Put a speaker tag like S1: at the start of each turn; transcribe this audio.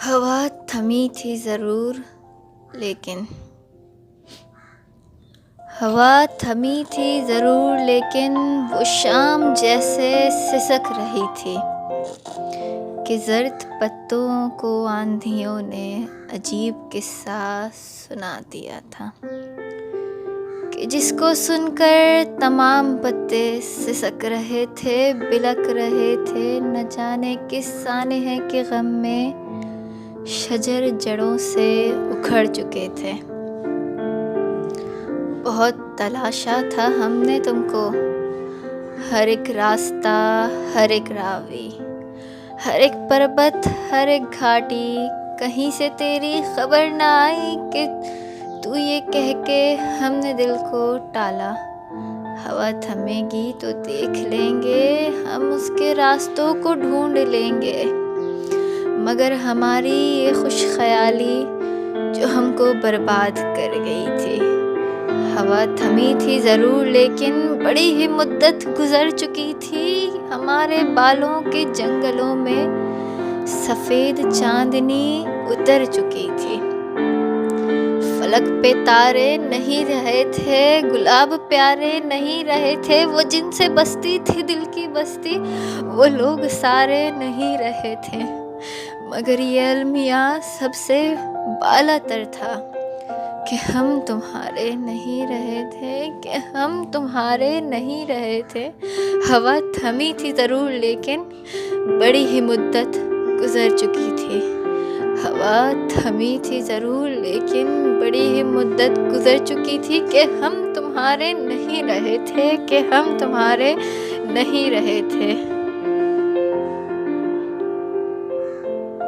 S1: ہوا تھمی تھی ضرور لیکن وہ شام جیسے سسک رہی تھی کہ زرد پتوں کو آندھیوں نے عجیب قصہ سنا دیا تھا کہ جس کو سن کر تمام پتے سسک رہے تھے، بلک رہے تھے، نہ جانے کس سانحے کے غم میں شجر جڑوں سے اکھڑ چکے تھے۔ بہت تلاشا تھا ہم نے تم کو، ہر ایک راستہ، ہر ایک راوی، ہر ایک پربت، ہر ایک گھاٹی، کہیں سے تیری خبر نہ آئی کہ تو یہ کہہ کے ہم نے دل کو ٹالا، ہوا تھمے گی تو دیکھ لیں گے، ہم اس کے راستوں کو ڈھونڈ لیں گے، مگر ہماری یہ خوش خیالی جو ہم کو برباد کر گئی تھی۔ ہوا تھمی تھی ضرور لیکن بڑی ہی مدت گزر چکی تھی، ہمارے بالوں کے جنگلوں میں سفید چاندنی اتر چکی تھی، فلک پہ تارے نہیں رہے تھے، گلاب پیارے نہیں رہے تھے، وہ جن سے بستی تھی دل کی بستی وہ لوگ سارے نہیں رہے تھے، مگر یہ المیاں سب سے بالا تر تھا کہ ہم تمہارے نہیں رہے تھے، کہ ہم تمہارے نہیں رہے تھے۔ ہوا تھمی تھی ضرور لیکن بڑی ہی مدت گزر چکی تھی، ہوا تھمی تھی ضرور لیکن بڑی ہی مدت گزر چکی تھی کہ ہم تمہارے نہیں رہے تھے، کہ ہم تمہارے نہیں رہے تھے۔